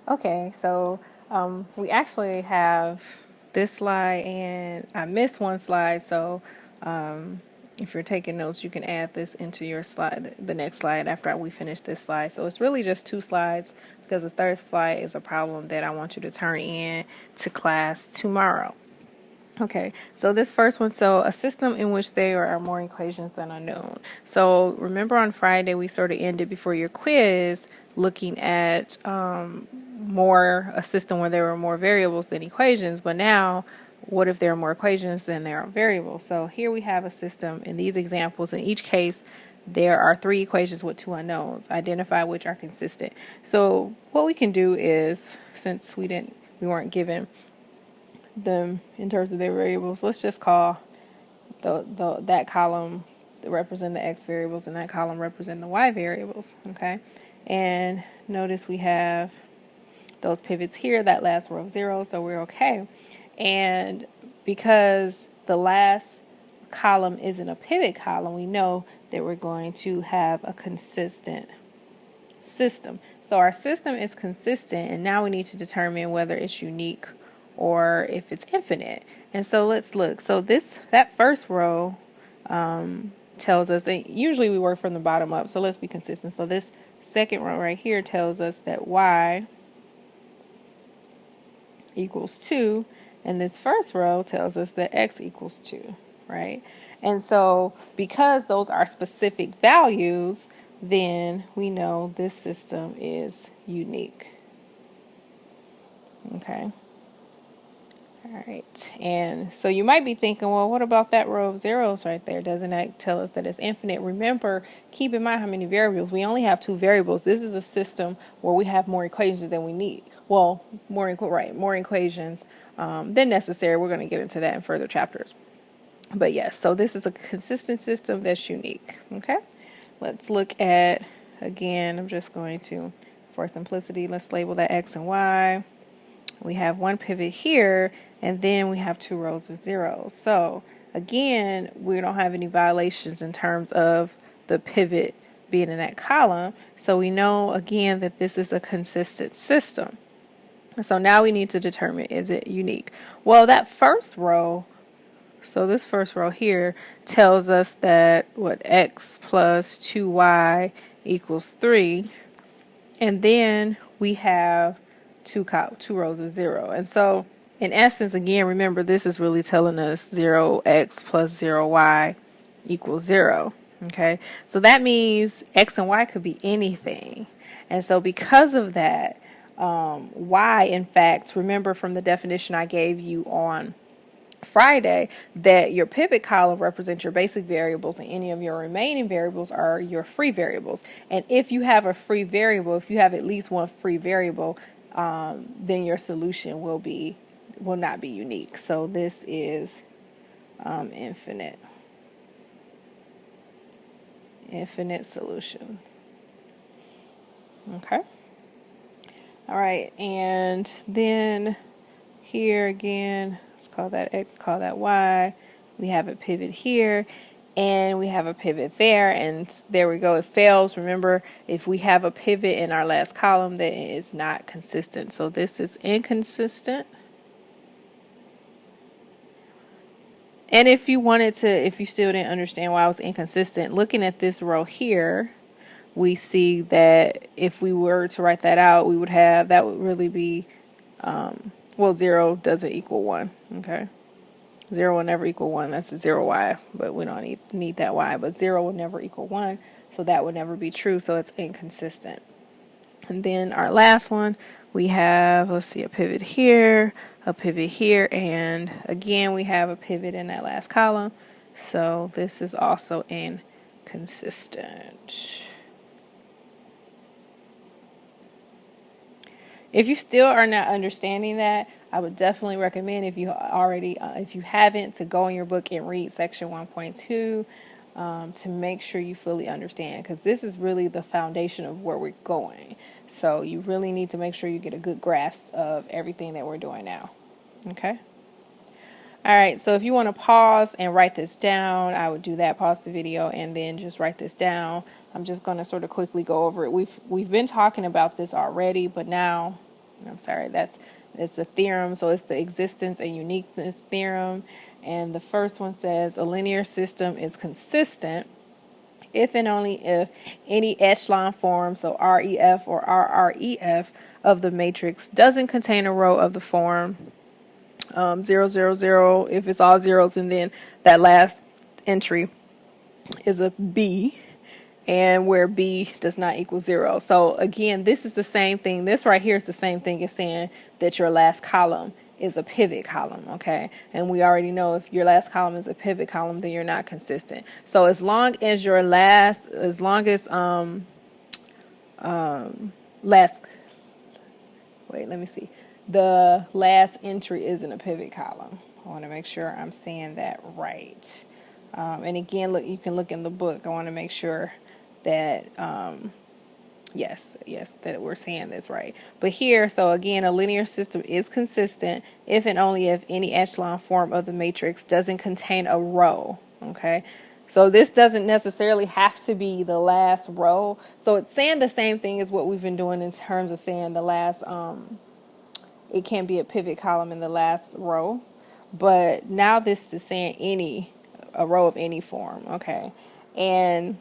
Okay, so we actually have this slide, and I missed one slide. So if you're taking notes, you can add this into your slide, the next slide after we finish this slide. So it's really just 2 slides because the third slide is a problem that I want you to turn in to class tomorrow. Okay, so this first one, so a system in which there are more equations than unknown. So remember on Friday we sort of ended before your quiz looking at a system where there were more variables than equations, but now what if there are more equations than there are variables? So here we have a system in these examples. In each case, there are 3 equations with 2 unknowns. Identify which are consistent. So what we can do is, since we weren't given them in terms of their variables, let's just call that column represent the x variables and that column represent the y variables. Okay, and notice we have those pivots here, that last row of 0, so we're okay. And because the last column isn't a pivot column, we know that we're going to have a consistent system. So our system is consistent, and now we need to determine whether it's unique or if it's infinite. And so let's look. So that first row tells us that usually we work from the bottom up, so let's be consistent. So this second row right here tells us that y equals 2, and this first row tells us that x equals 2, right? And so because those are specific values, then we know this system is unique. Okay. All right. And so you might be thinking, well, what about that row of zeros right there? Doesn't that tell us that it's infinite? Remember, keep in mind how many variables. We only have 2 variables. This is a system where we have more equations than we need. Well, more equations than necessary. We're going to get into that in further chapters. But yes, so this is a consistent system that's unique. Okay. Let's look at, again, I'm just going to, for simplicity, let's label that x and y. We have 1 pivot here, and then we have 2 rows of zeros. So again, we don't have any violations in terms of the pivot being in that column. So we know again that this is a consistent system. So now we need to determine, is it unique? Well, that first row, so this first row here tells us that x plus 2y equals 3. And then we have two rows of 0. And so in essence, again, remember, this is really telling us 0x plus 0y equals 0. Okay, so that means x and y could be anything. And so because of that, y, in fact, remember from the definition I gave you on Friday, that your pivot column represents your basic variables and any of your remaining variables are your free variables. And if you have a free variable, if you have at least one free variable, then your solution will not be unique. So this is infinite solutions. Okay. All right, and then here again, let's call that x, call that y. We have a pivot here, and we have a pivot there, and there we go. It fails. Remember, if we have a pivot in our last column, then it is not consistent. So this is inconsistent. And if you still didn't understand why I was inconsistent, looking at this row here, we see that if we were to write that out, that would really be, 0 doesn't equal 1, okay? 0 will never equal 1, that's a 0y, but we don't need that y, but 0 will never equal 1, so that would never be true, so it's inconsistent. And then our last one, we have, let's see, a pivot here, and again, we have a pivot in that last column, so this is also inconsistent. If you still are not understanding that, I would definitely recommend, if you haven't, to go in your book and read section 1.2 to make sure you fully understand, because this is really the foundation of where we're going. So you really need to make sure you get a good grasp of everything that we're doing now. Okay? All right, so if you want to pause and write this down, I would do that. Pause the video and then just write this down. I'm just going to sort of quickly go over it. We've been talking about this already, but now I'm sorry, it's a theorem, so it's the existence and uniqueness theorem. And the first one says a linear system is consistent if and only if any echelon form, so REF or RREF of the matrix doesn't contain a row of the form 0, 0, 0, if it's all zeros, and then that last entry is a B, and where B does not equal 0. So again, this is the same thing. This right here is the same thing as saying that your last column is a pivot column, okay? And we already know if your last column is a pivot column, then you're not consistent. So as long as the last entry isn't a pivot column. I want to make sure I'm saying that right. And again, look, you can look in the book. I want to make sure that yes, that we're saying this right. But here, so again, a linear system is consistent if and only if any echelon form of the matrix doesn't contain a row, okay? So this doesn't necessarily have to be the last row. So it's saying the same thing as what we've been doing in terms of saying the last, it can't be a pivot column in the last row. But now this is saying a row of any form, okay? And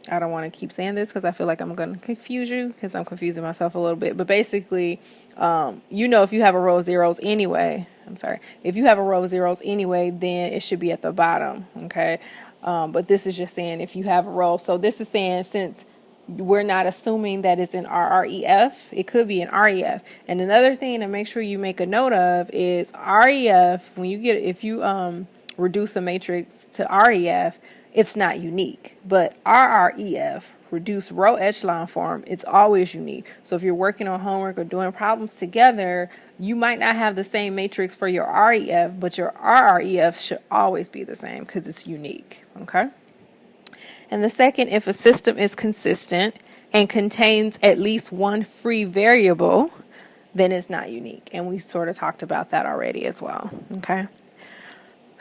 I don't want to keep saying this because I feel like I'm going to confuse you because I'm confusing myself a little bit. But basically, if you have a row of zeros anyway, if you have a row of zeros anyway, then it should be at the bottom, okay? But this is just saying if you have a row. So this is saying since we're not assuming that it's an RREF, it could be an REF. And another thing to make sure you make a note of is REF, if you reduce the matrix to REF, it's not unique. But RREF, reduced row echelon form, it's always unique. So if you're working on homework or doing problems together, you might not have the same matrix for your REF, but your RREF should always be the same because it's unique, okay? And the second, if a system is consistent and contains at least one free variable, then it's not unique. And we sort of talked about that already as well, okay?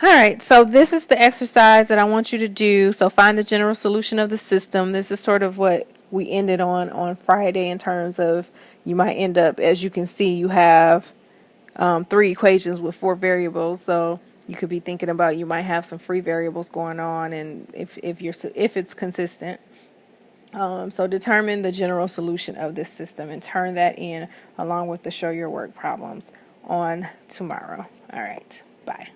All right, so this is the exercise that I want you to do. So find the general solution of the system. This is sort of what we ended on Friday in terms of you might end up, as you can see, you have 3 equations with 4 variables. So you could be thinking about you might have some free variables going on, and if it's consistent. So determine the general solution of this system and turn that in along with the show your work problems on tomorrow. All right, bye.